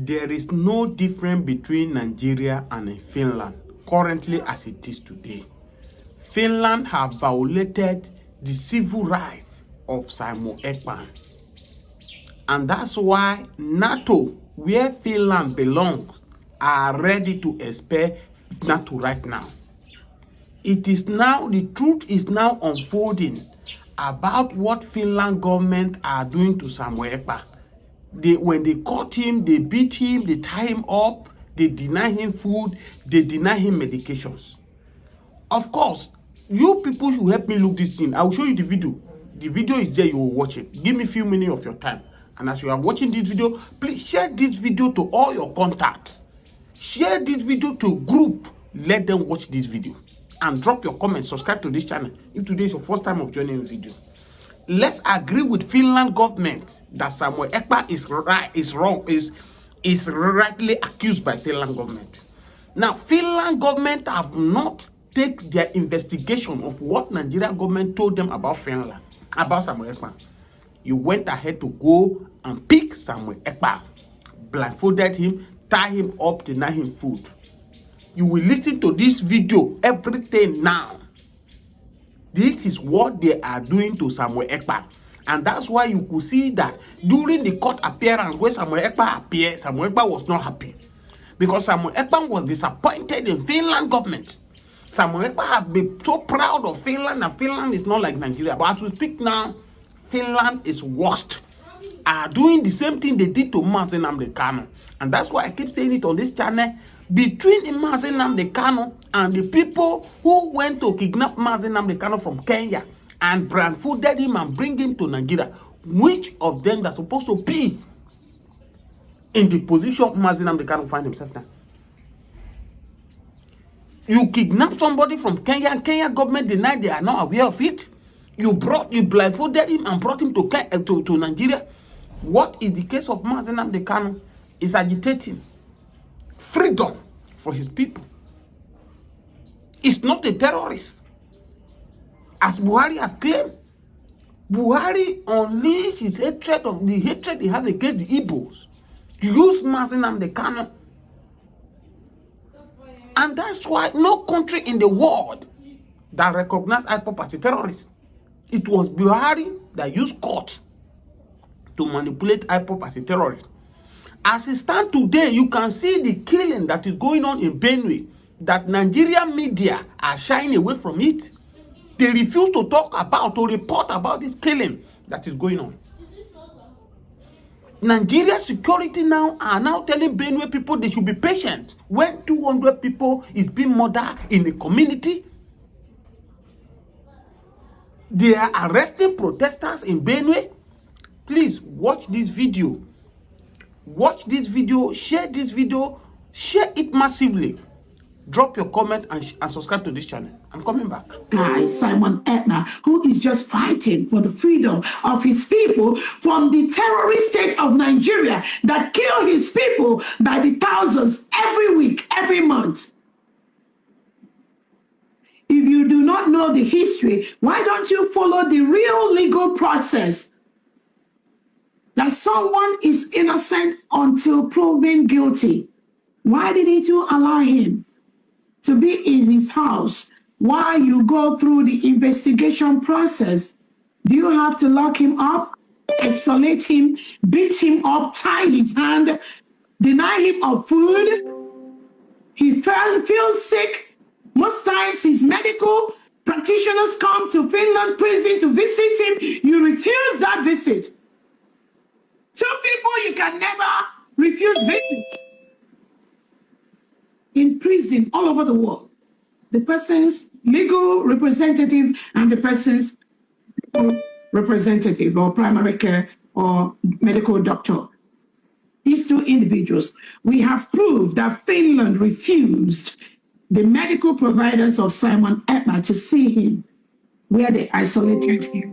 there is no difference between Nigeria and Finland currently as it is today. Finland have violated the civil rights of Simon Ekpa. And that's why Nato, where Finland belongs, are ready to expel Nato right now. It is now, the truth is now unfolding about what Finland government are doing to Samuel Ekpa. When they caught him, they beat him, they tie him up, they deny him food, they deny him medications. Of course, you people should help me look this thing. I will show you the video. The video is there, you will watch it. Give me a few minutes of your time. And as you are watching this video, please share this video to all your contacts. Share this video to a group. Let them watch this video. And drop your comments. Subscribe to this channel if today is your first time of joining the video. Let's agree with Finland government that Samuel Ekpa is rightly accused by Finland government. Now, Finland government have not taken their investigation of what Nigerian government told them about Finland, about Samuel Ekpa. You went ahead to go and pick Samuel Ekpa, blindfolded him, tie him up, deny him food. You will listen to this video, everything now. This is what they are doing to Samuel Ekpa. And that's why you could see that during the court appearance where Samuel Ekpa appeared, Samuel Ekpa was not happy. Because Samuel Ekpa was disappointed in Finland government. Samuel Ekpa has been so proud of Finland, and Finland is not like Nigeria. But as we speak now, Finland is worst. Are doing the same thing they did to Kanu. And that's why I keep saying it on this channel. Between Kanu and the people who went to kidnap Kanu from Kenya and blindfolded him and bring him to Nigeria, which of them are supposed to be in the position Kanu find himself now? You kidnap somebody from Kenya, and Kenya government denied they are not aware of it. You blindfolded him and brought him to Nigeria. What is the case of Kanu? Is agitating freedom for his people. It's not a terrorist, as Buhari has claimed. Buhari unleashed his hatred of the hatred he has against the Igbos. Use Kanu. And that's why no country in the world that recognized Ekpa as a terrorist. It was Buhari that used court to manipulate Ekpa as a terrorist. As it stands today, you can see the killing that is going on in Benue, that Nigerian media are shying away from it. They refuse to talk about or report about this killing that is going on. Nigeria security now are now telling Benue people they should be patient when 200 people is being murdered in the community. They are arresting protesters in Benue. Please watch this video. Watch this video, share this video, share it massively. Drop your comment and subscribe to this channel. I'm coming back. Guy Simon Ekpa, who is just fighting for the freedom of his people from the terrorist state of Nigeria that kill his people by the thousands every week, every month. If you do not know the history, why don't you follow the real legal process? That someone is innocent until proven guilty. Why didn't you allow him to be in his house while you go through the investigation process? Do you have to lock him up, isolate him, beat him up, tie his hand, deny him of food? He feels sick. Most times his medical practitioners come to Finland prison to visit him. You refuse that visit. Two people you can never refuse visit. In prison all over the world, the person's legal representative and the person's representative or primary care or medical doctor. These two individuals, we have proved that Finland refused the medical providers of Simon Ekpa to see him, where they isolated him.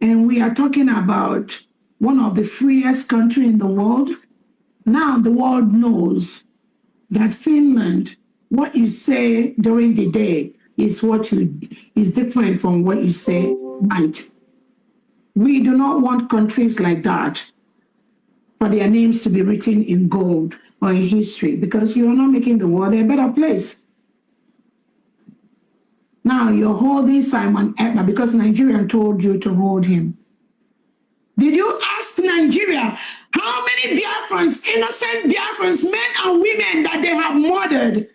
And we are talking about one of the freest countries in the world. Now the world knows that Finland, what you say during the day is different from what you say at night. We do not want countries like that. for their names to be written in gold or in history, because you are not making the world a better place. Now you're holding Simon Ekpa because Nigerian told you to hold him. Did you ask Nigeria how many Biafrans, innocent Biafrans, men and women that they have murdered?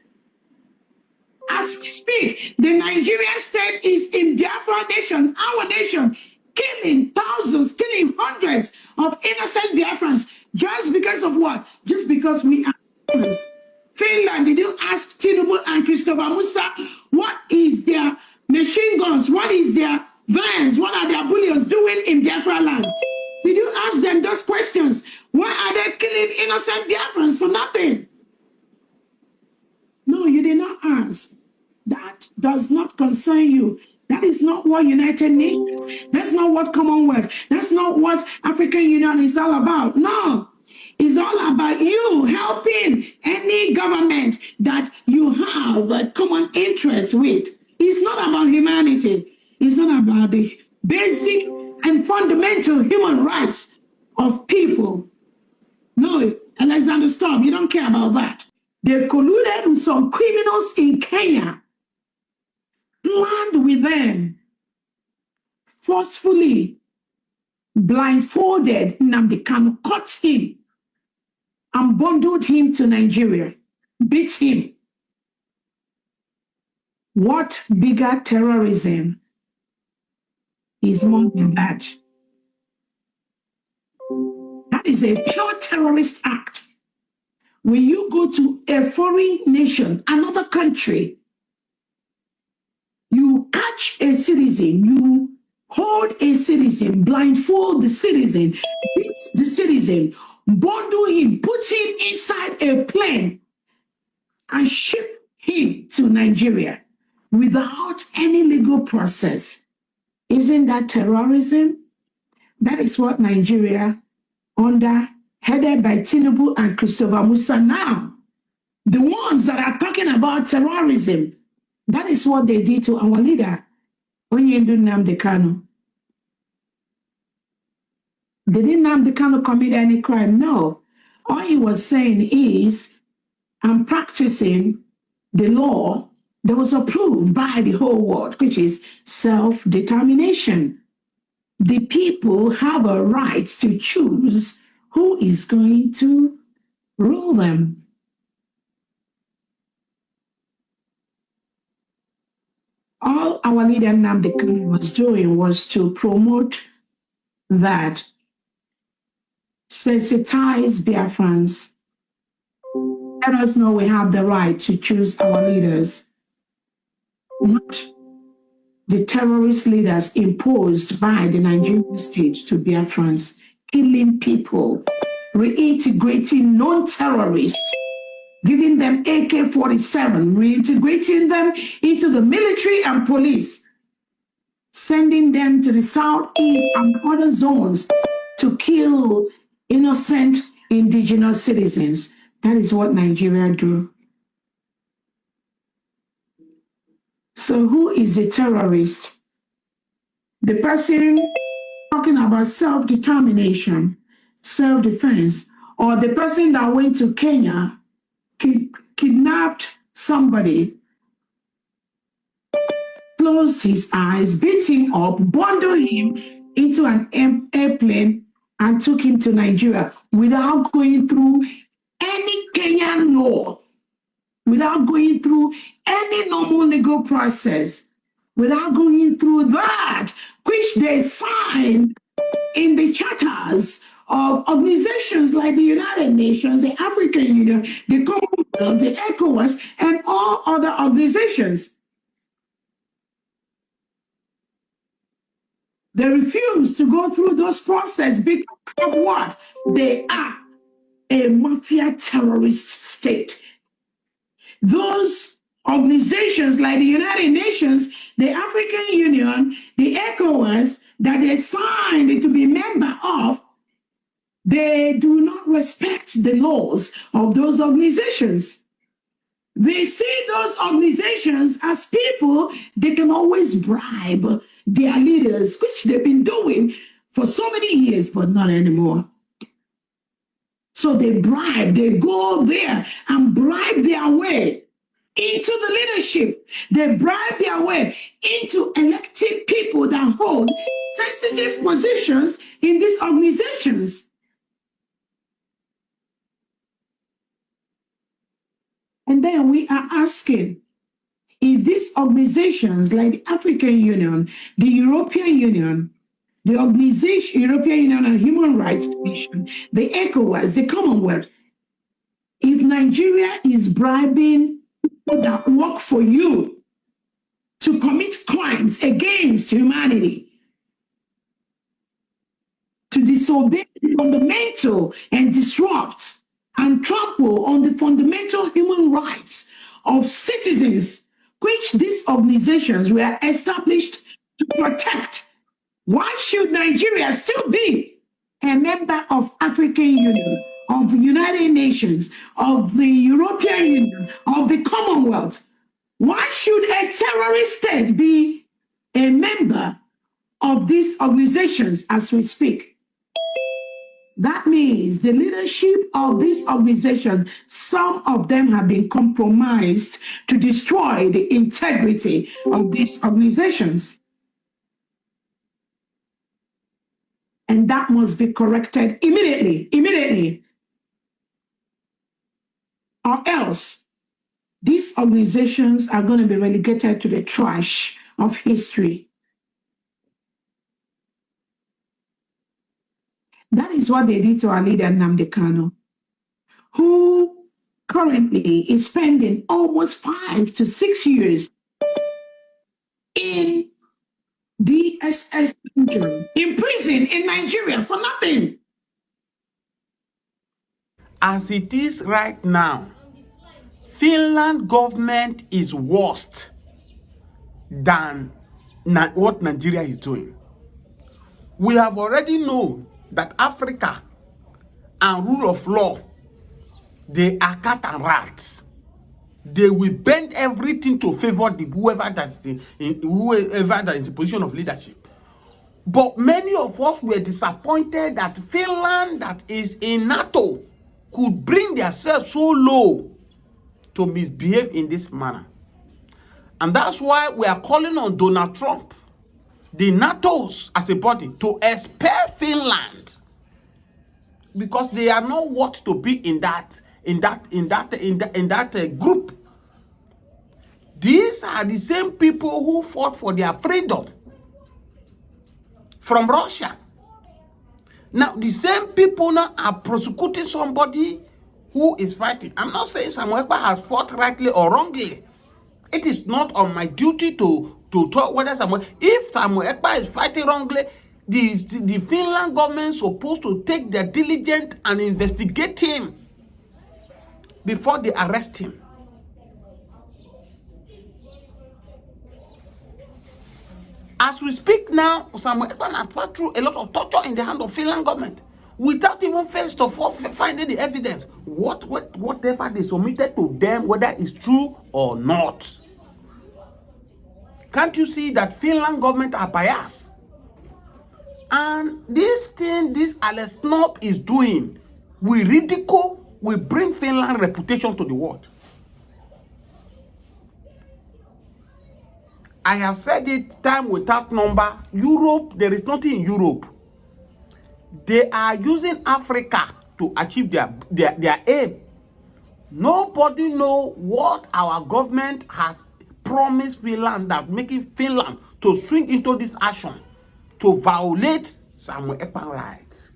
As we speak, the Nigerian state is in Biafran nation, our nation, killing thousands, killing hundreds of innocent Biafrans just because of what? Just because we are Biafrans. Finland, did you ask Tinubu and Christopher Musa what is their machine guns, what is their vans, what are their bullions doing in Biafra land? Did you ask them those questions? Why are they killing innocent Biafrans for nothing? No, you did not ask. That does not concern you. That is not what United Nations, that's not what Commonwealth, that's not what African Union is all about. No, it's all about you helping any government that you have a common interest with. It's not about humanity. It's not about the basic and fundamental human rights of people. No, Alexander, stop. You don't care about that. They colluded with some criminals in Kenya, planned with them, forcefully blindfolded Nnamdi Kanu, caught him, and bundled him to Nigeria, beat him. What bigger terrorism is more than that? That is a pure terrorist act. When you go to a foreign nation, another country, you catch a citizen, you hold a citizen, blindfold the citizen, beat the citizen, bundle him, put him inside a plane, and ship him to Nigeria without any legal process. Isn't that terrorism? That is what Nigeria, headed by Tinubu and Christopher Musa now, the ones that are talking about terrorism, that is what they did to our leader, Onyendu Nnamdi Kanu. Did Nnamdi Kanu commit any crime? No. All he was saying is, I'm practicing the law that was approved by the whole world, which is self-determination. The people have a right to choose who is going to rule them. All our leader Nnamdi Kanu was doing was to promote that, sensitize Biafrans, let us know we have the right to choose our leaders, not the terrorist leaders imposed by the Nigerian state to Biafrans, killing people, reintegrating non-terrorists, giving them AK-47, reintegrating them into the military and police, sending them to the southeast and other zones to kill innocent indigenous citizens. That is what Nigeria do. So who is the terrorist? The person talking about self-determination, self-defense, or the person that went to Kenya, kidnapped somebody, closed his eyes, beat him up, bundled him into an airplane and took him to Nigeria without going through any Kenyan law, without going through any normal legal process, without going through that which they signed in the charters of organizations like the United Nations, the African Union, the Commonwealth, the ECOWAS, and all other organizations. They refuse to go through those processes because of what? They are a mafia terrorist state. Those organizations like the United Nations, the African Union, the ECOWAS, that they signed to be member of, they do not respect the laws of those organizations. They see those organizations as people they can always bribe their leaders, which they've been doing for so many years, but not anymore. So they bribe, they go there and bribe their way into the leadership. They bribe their way into elected people that hold sensitive positions in these organizations. And then we are asking if these organizations like the African Union, the European Union, the Organization, European Union and Human Rights Commission, the ECOWAS, the Commonwealth, if Nigeria is bribing people that work for you to commit crimes against humanity, to disobey fundamental and disrupt and trample on the fundamental human rights of citizens, which these organizations were established to protect, why should Nigeria still be a member of African Union, of the United Nations, of the European Union, of the Commonwealth? Why should a terrorist state be a member of these organizations as we speak? That means the leadership of this organization, some of them have been compromised to destroy the integrity of these organizations. And that must be corrected immediately. Or else, these organizations are going to be relegated to the trash of history. That is what they did to our leader, Nnamdi Kanu, who currently is spending almost 5 to 6 years in DSS in prison in Nigeria for nothing. As it is right now, Finland government is worse than what Nigeria is doing. We have already known that Africa and rule of law, they are cat and rats. They will bend everything to favor whoever that is in position of leadership. But many of us were disappointed that Finland, that is in Nato, could bring themselves so low to misbehave in this manner. And that's why we are calling on Donald Trump, the NATOs as a body, to expel Finland, because they are not worth to be in that group. These are the same people who fought for their freedom from Russia. Now, the same people now are prosecuting somebody who is fighting. I'm not saying Samuel Ekpa has fought rightly or wrongly. It is not on my duty to talk whether if Samuel Ekpa is fighting wrongly, the Finland government is supposed to take their diligence and investigate him before they arrest him. As we speak now, Samuel Ekpa has passed through a lot of torture in the hand of Finland government without even first of all finding the evidence. Whatever they submitted to them, whether it's true or not. Can't you see that Finland government are biased? And this thing, this Alex Snob is doing, we ridicule, we bring Finland reputation to the world. I have said it time without number. Europe, there is nothing in Europe. They are using Africa to achieve their aim. Nobody knows what our government has promised Finland, that making Finland to swing into this action to violate Samuel Ekpa's rights.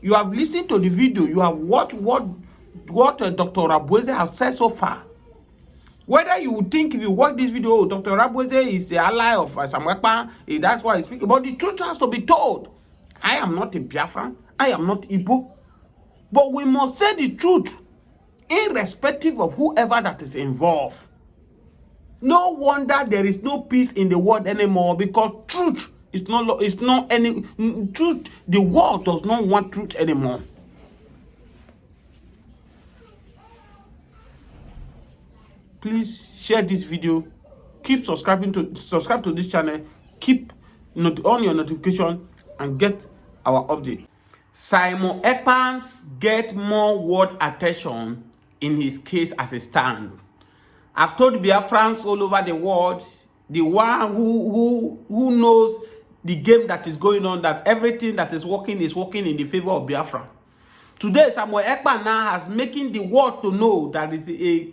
You have listened to the video. You have watched what Dr. Rabweze has said so far. Whether you think if you watch this video, Dr. Rabweze is the ally of Samuel Ekpa, that's why he's speaking. But the truth has to be told. I am not a Biafran. I am not Igbo. But we must say the truth, irrespective of whoever that is involved. No wonder there is no peace in the world anymore, because truth is not any truth. The world does not want truth anymore. Please share this video. Keep subscribe to this channel. Keep on your notification and get our update. Simon Ekpa get more world attention in his case as a stand. I've told Biafrans all over the world, the one who knows the game that is going on, that everything that is working in the favor of Biafra. Today, Samuel Ekpa now has making the world to know that is a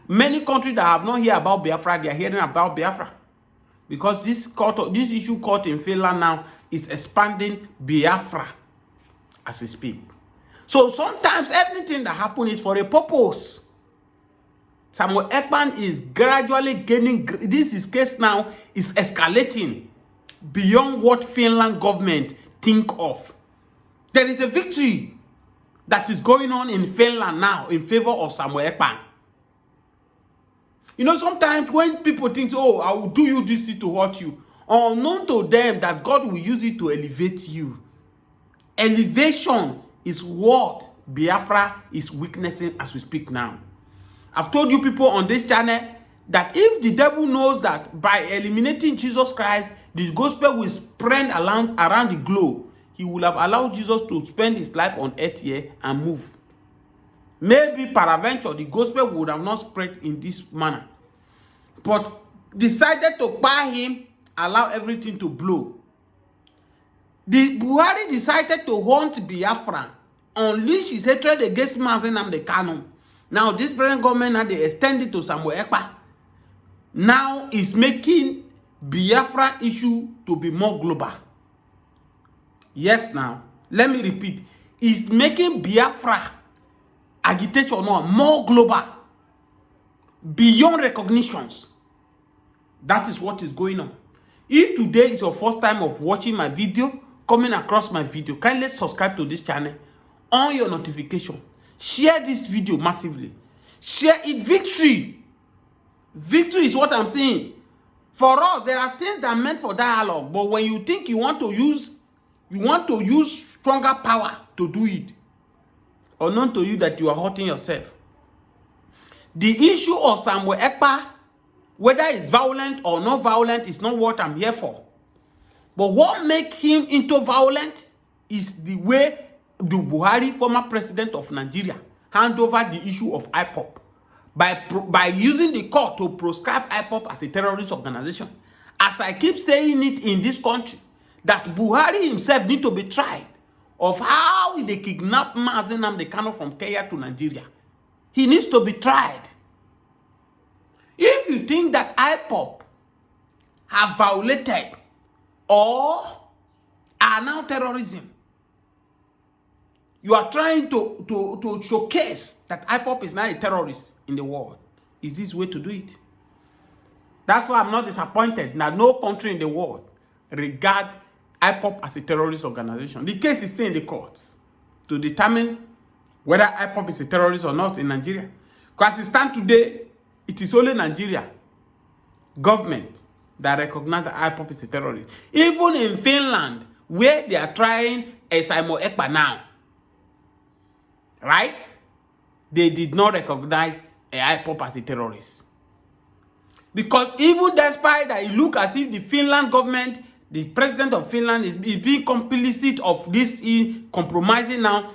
many countries that have not heard about Biafra, they are hearing about Biafra. Because this issue court in Finland now is expanding Biafra as we speak. So sometimes everything that happens is for a purpose. Samuel Ekpa is gradually gaining, this case now is escalating beyond what Finland government think of. There is a victory that is going on in Finland now in favor of Samuel Ekpa. You know, sometimes when people think, oh, I will do you this to hurt you, unknown to them that God will use it to elevate you. Elevation is what Biafra is witnessing as we speak now. I've told you people on this channel that if the devil knows that by eliminating Jesus Christ, the gospel will spread around the globe, he will have allowed Jesus to spend his life on earth here and move. Maybe peradventure, the gospel would have not spread in this manner. But decided to buy him, allow everything to blow. The Buhari decided to hunt Biafra, unleash his hatred against the Kanu. Now, this present government, now they extend it to Samuel Ekpa. Now is making Biafra issue to be more global. Yes, now, let me repeat. It's making Biafra agitation more global. Beyond recognitions. That is what is going on. If today is your first time of watching my video, coming across my video, kindly subscribe to this channel, on your notification. Share this video massively. Share it. Victory. Victory is what I'm saying. For us, there are things that are meant for dialogue, but when you think you want to use stronger power to do it, unknown to you that you are hurting yourself. The issue of Samuel Ekpa, whether it's violent or not violent, is not what I'm here for. But what makes him into violent is the way the Buhari, former president of Nigeria, hand over the issue of IPOP by using the court to proscribe IPOP as a terrorist organization. As I keep saying it in this country, that Buhari himself need to be tried of how they kidnap the Kanu from Kenya to Nigeria. He needs to be tried. If you think that IPOP have violated or are now terrorism, you are trying to showcase that IPOP is now a terrorist in the world. Is this way to do it? That's why I'm not disappointed that no country in the world regard IPOP as a terrorist organization. The case is still in the courts to determine whether IPOP is a terrorist or not in Nigeria. Because as it stands today, it is only Nigeria government that recognize that IPOP is a terrorist. Even in Finland, where they are trying a Simon Ekpa now, right? They did not recognize a IPOP as a terrorist. Because even despite that, it looks as if the Finland government, the president of Finland is being complicit of this compromising now,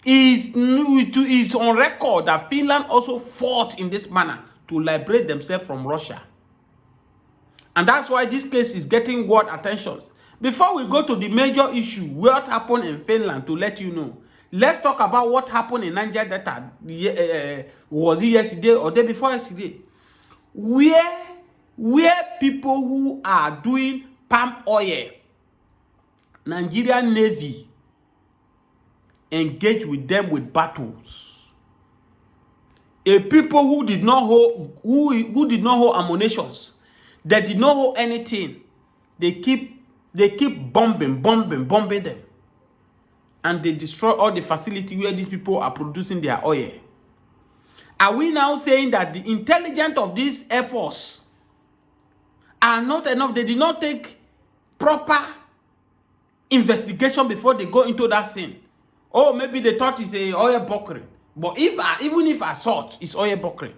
is on record that Finland also fought in this manner to liberate themselves from Russia. And that's why this case is getting world attention. Before we go to the major issue, what happened in Finland, to let you know, let's talk about what happened in Niger Delta. Was it yesterday or day before yesterday? Where people who are doing palm oil, Nigerian Navy engage with them with battles. A people who did not hold ammunitions, they did not hold anything. They keep bombing them. And they destroy all the facility where these people are producing their oil. Are we now saying that the intelligence of these Air Force are not enough? They did not take proper investigation before they go into that scene. Oh, maybe they thought it's a oil bunkering. But even if as such, it's oil bunkering.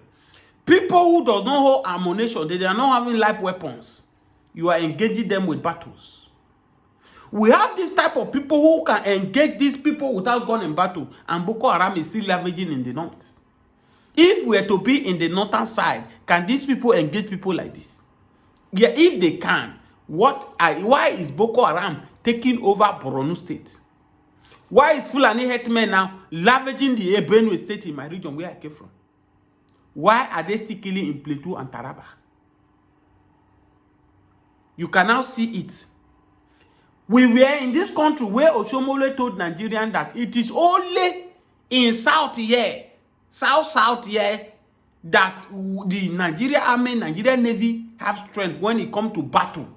People who does not hold ammunition, they are not having live weapons. You are engaging them with battles. We have this type of people who can engage these people without gun in battle, and Boko Haram is still leveraging in the north. If we are to be in the northern side, can these people engage people like this? Yeah, if they can, why is Boko Haram taking over Borno State? Why is Fulani Herdsmen now leveraging the Benue State in my region where I came from? Why are they still killing in Plateau and Taraba? You can now see it. We were in this country where Oshomole told Nigerians that it is only in South here, South here, that the Nigeria Army, Nigerian Navy have strength when it comes to battle.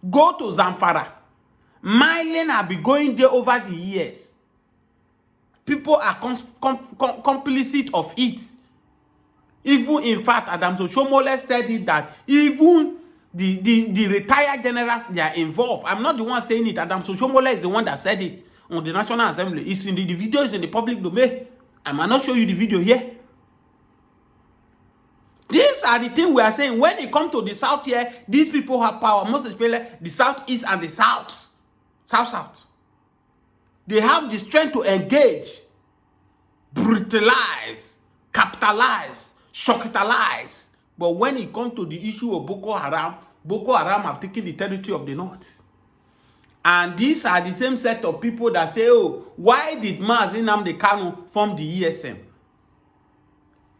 Go to Zamfara. Mining have been going there over the years. People are complicit of it. Even in fact, Adams Oshomole said it that even the retired generals, they are involved. I'm not the one saying it. Adams Oshomole is the one that said it on the National Assembly. It's in the video, is in the public domain. I might not show you the video here. These are the things we are saying. When it comes to the south here, these people have power. Most especially the southeast and the south. They have the strength to engage, brutalize, capitalize, shockitalize. But when it comes to the issue of Boko Haram have taken the territory of the north. And these are the same set of people that say, oh, why did Mazi Nnamdi Kanu form the ESM?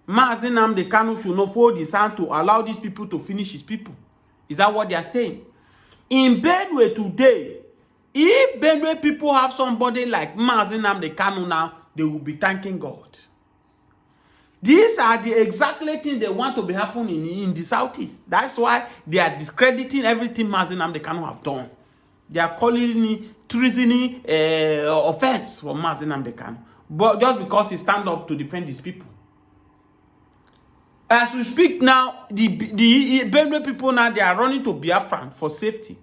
Mazi Nnamdi Kanu should not fold his hand to allow these people to finish his people. Is that what they are saying? In Benue today, if Benue people have somebody like Mazi Nnamdi Kanu now, they will be thanking God. These are the exactly things they want to be happening in the southeast. That's why they are discrediting everything Mazi Nnamdi Kanu have done. They are calling it treason offense for Mazi Nnamdi Kanu. But just because he stand up to defend his people. As we speak now, the Benue people now, they are running to Biafran for safety.